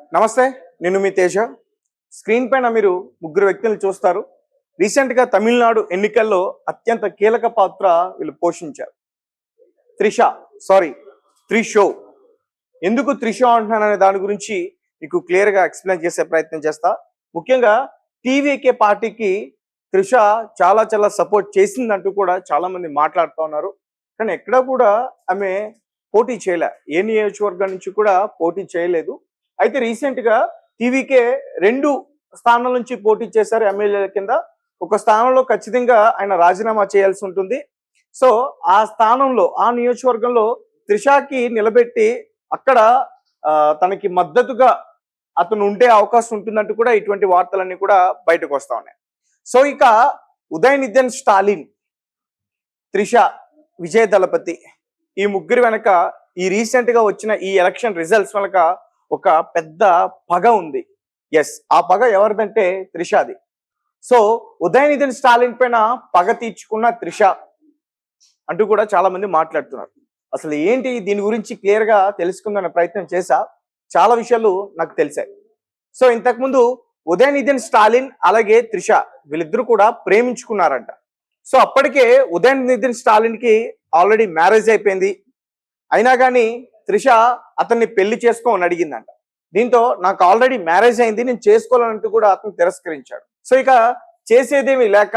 నమస్తే, నేను మీ తేజ. స్క్రీన్ పైన మీరు ముగ్గురు వ్యక్తులను చూస్తారు. రీసెంట్గా తమిళనాడు ఎన్నికల్లో అత్యంత కీలక పాత్ర వీళ్ళు పోషించారు. త్రిషో. ఎందుకు త్రిషో అంటున్నాననే దాని గురించి మీకు క్లియర్గా ఎక్స్ప్లెయిన్ చేసే ప్రయత్నం చేస్తా. ముఖ్యంగా టీవీకే పార్టీకి త్రిష చాలా చాలా సపోర్ట్ చేసిందంటూ కూడా చాలా మంది మాట్లాడుతూ ఉన్నారు. కానీ ఎక్కడ కూడా ఆమె పోటీ చేయలే, ఏ నియోజకవర్గం నుంచి కూడా పోటీ చేయలేదు. అయితే రీసెంట్ గా టీవీకే 2 స్థానాల నుంచి పోటీ చేశారు ఎమ్మెల్యేల కింద. ఒక స్థానంలో ఖచ్చితంగా ఆయన రాజీనామా చేయాల్సి ఉంటుంది. సో ఆ స్థానంలో, ఆ నియోజకవర్గంలో త్రిషాకి నిలబెట్టి అక్కడ తనకి మద్దతుగా అతను ఉండే అవకాశం ఉంటుందంటూ కూడా ఇటువంటి వార్తలన్నీ కూడా బయటకు వస్తా ఉన్నాయి. సో ఇక ఉదయనిధి స్టాలిన్, త్రిష, విజయ్ దళపతి, ఈ ముగ్గురు వెనక ఈ రీసెంట్ గా వచ్చిన ఈ ఎలక్షన్ రిజల్ట్స్ వెనక ఒక పెద్ద పగ ఉంది. ఆ పగ ఎవరిదంటే త్రిషాది. సో ఉదయనిధి స్టాలిన్ పైన పగ తీర్చుకున్న త్రిష అంటూ కూడా చాలా మంది మాట్లాడుతున్నారు. అసలు ఏంటి దీని గురించి క్లియర్ గా తెలుసుకుందనే ప్రయత్నం చేశా. చాలా విషయాలు నాకు తెలిసాయి. సో ఇంతకుముందు ఉదయనిధి స్టాలిన్ అలాగే త్రిష వీళ్ళిద్దరూ కూడా ప్రేమించుకున్నారంట. సో అప్పటికే ఉదయనిధి స్టాలిన్ కి ఆల్రెడీ మ్యారేజ్ అయిపోయింది. అయినా కానీ త్రిష అతన్ని పెళ్లి చేసుకోని అడిగిందంట. దీంతో నాకు ఆల్రెడీ మ్యారేజ్ అయింది, నేను చేసుకోవాలంటూ కూడా అతను తిరస్కరించాడు. సో ఇక చేసేదేమీ లేక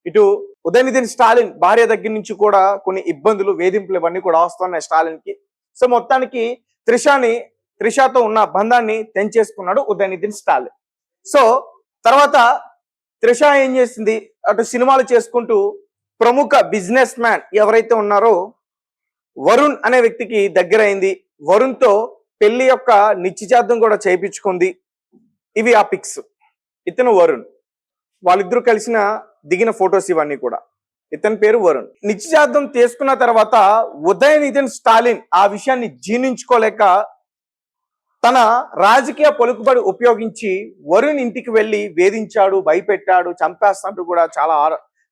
ఇటు ఉదయనిధి స్టాలిన్ భార్య దగ్గర నుంచి కూడా కొన్ని ఇబ్బందులు, వేధింపులు ఇవన్నీ కూడా వస్తున్నాయి స్టాలిన్ కి. సో మొత్తానికి త్రిషతో ఉన్న బంధాన్ని తెంచేసుకున్నాడు ఉదయనిధి స్టాలిన్. సో తర్వాత త్రిష ఏం చేసింది, అటు సినిమాలు చేసుకుంటూ ప్రముఖ బిజినెస్ మ్యాన్ ఎవరైతే ఉన్నారో వరుణ్ అనే వ్యక్తికి దగ్గర అయింది. వరుణ్ తో పెళ్లి యొక్క నిశ్చితార్థం కూడా చేయించుకుంది. ఇవి ఆ పిక్స్. ఇతను వరుణ్, వాళ్ళిద్దరూ కలిసిన దిగిన ఫొటోస్ ఇవన్నీ కూడా. ఇతని పేరు వరుణ్. నిశ్చితార్థం చేసుకున్న తర్వాత ఉదయనిధి స్టాలిన్ ఆ విషయాన్ని జీర్ణించుకోలేక తన రాజకీయ పలుకుబడి ఉపయోగించి వరుణ్ ఇంటికి వెళ్ళి వేధించాడు, భయపెట్టాడు, చంపేస్తాడు కూడా చాలా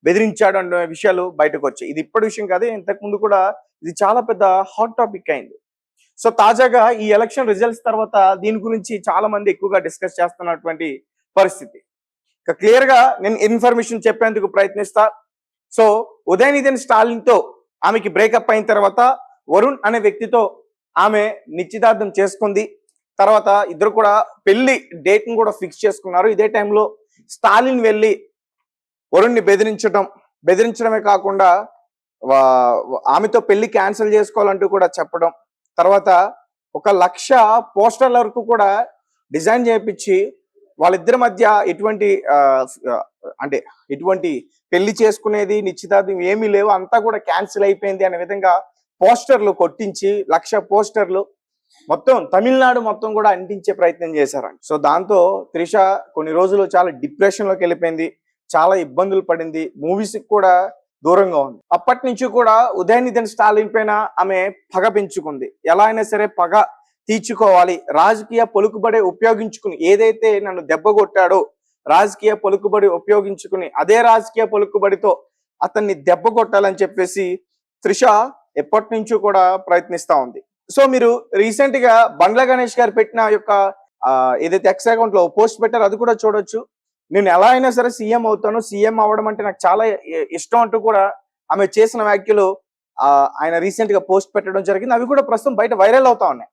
బెదిరించాడు అనే విషయాలు బయటకు వచ్చాయి. ఇది ఇప్పటి విషయం కాదు, ఇంతకు ముందు కూడా ఇది చాలా పెద్ద హాట్ టాపిక్ అయింది. సో తాజాగా ఈ ఎలక్షన్ రిజల్ట్స్ తర్వాత దీని గురించి చాలా మంది ఎక్కువగా డిస్కస్ చేస్తున్నటువంటి పరిస్థితి. ఇక క్లియర్ గా నేను ఇన్ఫర్మేషన్ చెప్పేందుకు ప్రయత్నిస్తా. సో ఉదయనిధి స్టాలిన్ తో ఆమెకి బ్రేకప్ అయిన తర్వాత వరుణ్ అనే వ్యక్తితో ఆమె నిశ్చితార్థం చేసుకుంది. తర్వాత ఇద్దరు కూడా పెళ్లి డేట్ ని కూడా ఫిక్స్ చేసుకున్నారు. ఇదే టైంలో స్టాలిన్ వెళ్ళి వరుణ్ని బెదిరించడమే కాకుండా ఆమెతో పెళ్లి క్యాన్సిల్ చేసుకోవాలంటూ కూడా చెప్పడం, తర్వాత 1,00,000 పోస్టర్ల వరకు కూడా డిజైన్ చేయించి వాళ్ళిద్దరి మధ్య ఎటువంటి పెళ్లి చేసుకునేది, నిశ్చితార్థం ఏమీ లేవు, అంతా కూడా క్యాన్సిల్ అయిపోయింది అనే విధంగా పోస్టర్లు కొట్టించి 1,00,000 పోస్టర్లు మొత్తం తమిళనాడు మొత్తం కూడా అంటించే ప్రయత్నం చేశారంట. సో దాంతో త్రిష కొన్ని రోజులు చాలా డిప్రెషన్ లోకి వెళ్ళిపోయింది, చాలా ఇబ్బందులు పడింది, మూవీస్ కూడా దూరంగా ఉంది. అప్పటి నుంచి కూడా ఉదయనిధి స్టాలిన్ పైన ఆమె పగ పెంచుకుంది. ఎలా అయినా సరే పగ తీర్చుకోవాలి, రాజకీయ పలుకుబడి ఉపయోగించుకుని, ఏదైతే నన్ను దెబ్బ కొట్టాడో రాజకీయ పలుకుబడి ఉపయోగించుకుని అదే రాజకీయ పలుకుబడితో అతన్ని దెబ్బ కొట్టాలని చెప్పేసి త్రిష ఎప్పటి నుంచో కూడా ప్రయత్నిస్తా ఉంది. సో మీరు రీసెంట్ గా బండ్ల గణేష్ గారు పెట్టిన యొక్క ఏదైతే ఎక్స్ అకౌంట్ లో పోస్ట్ పెట్టారో అది కూడా చూడొచ్చు. నేను ఎలా అయినా సరే సీఎం అవుతాను, సీఎం అవ్వడం అంటే నాకు చాలా ఇష్టం అంటూ కూడా ఆమె చేసిన వ్యాఖ్యలు ఆయన రీసెంట్ గా పోస్ట్ పెట్టడం జరిగింది. అవి కూడా ప్రస్తుతం బయట వైరల్ అవుతా ఉన్నాయి.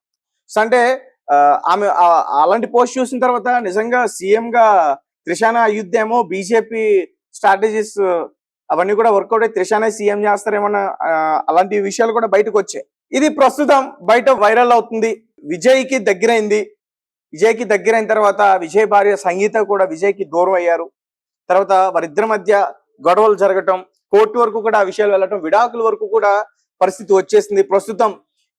సో అంటే ఆమె అలాంటి పోస్ట్ చూసిన తర్వాత నిజంగా సీఎం గా త్రిషానే అయ్యుద్దేమో, బీజేపీ స్ట్రాటజీస్ అవన్నీ కూడా వర్కౌట్ అయ్యి త్రిషానే సీఎం చేస్తారేమన్న అలాంటి విషయాలు కూడా బయటకు వచ్చాయి. ఇది ప్రస్తుతం బయట వైరల్ అవుతుంది. విజయ్కి దగ్గరైన తర్వాత విజయ్ భార్య సంగీత కూడా విజయ్కి దూరం అయ్యారు. తర్వాత వారిద్దరి మధ్య గొడవలు జరగటం, కోర్టు వరకు కూడా ఆ విషయాలు వెళ్ళటం, విడాకుల వరకు కూడా పరిస్థితి వచ్చేసింది. ప్రస్తుతం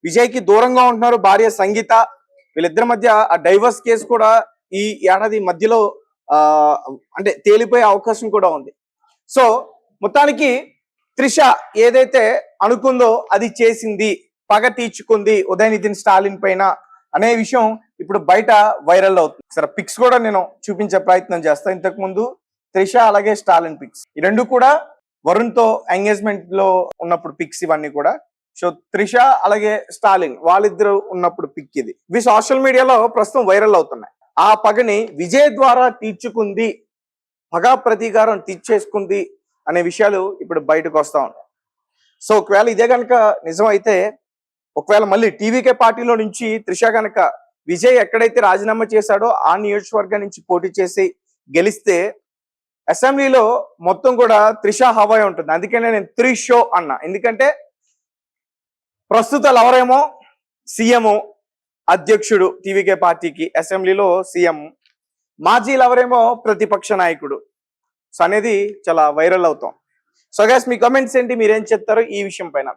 విజయ్కి దూరంగా ఉంటున్నారు భార్య సంగీత. వీళ్ళిద్దరి మధ్య ఆ డైవర్స్ కేసు కూడా ఈ ఏడాది మధ్యలో తేలిపోయే అవకాశం కూడా ఉంది. సో మొత్తానికి త్రిష ఏదైతే అనుకుందో అది చేసింది, పగ తీర్చుకుంది ఉదయనిధి స్టాలిన్ పైన అనే విషయం ఇప్పుడు బయట వైరల్ అవుతుంది. సరే పిక్స్ కూడా నేను చూపించే ప్రయత్నం చేస్తాను. ఇంతకు ముందు త్రిష అలాగే స్టాలిన్ పిక్స్, ఈ రెండు కూడా వరుణ్ తో ఎంగేజ్మెంట్ లో ఉన్నప్పుడు పిక్స్ ఇవన్నీ కూడా. సో త్రిష అలాగే స్టాలిన్ వాళ్ళిద్దరు ఉన్నప్పుడు పిక్ ఇది. ఇవి సోషల్ మీడియాలో ప్రస్తుతం వైరల్ అవుతున్నాయి. ఆ పగని విజయ్ ద్వారా తీర్చుకుంది, పగా ప్రతీకారం తీర్చేసుకుంది అనే విషయాలు ఇప్పుడు బయటకు వస్తా ఉన్నాయి. సో ఒకవేళ ఇదే కనుక నిజం అయితే, ఒకవేళ మళ్ళీ టీవీకే పార్టీలో నుంచి త్రిష కనుక విజయ్ ఎక్కడైతే రాజీనామా చేశాడో ఆ నియోజకవర్గం నుంచి పోటీ చేసి గెలిస్తే అసెంబ్లీలో మొత్తం కూడా త్రిష హవాయి ఉంటుంది. అందుకనే నేను త్రిషో అన్నా. ఎందుకంటే ప్రస్తుత లవరేమో సీఎం అధ్యక్షుడు టీవీకే పార్టీకి, అసెంబ్లీలో సీఎం, మాజీ లవరేమో ప్రతిపక్ష నాయకుడు. సో అనేది చాలా వైరల్ అవుతాం. సో గైస్ మీ కమెంట్స్ ఏంటి, మీరేం చెప్తారు ఈ విషయం పైన?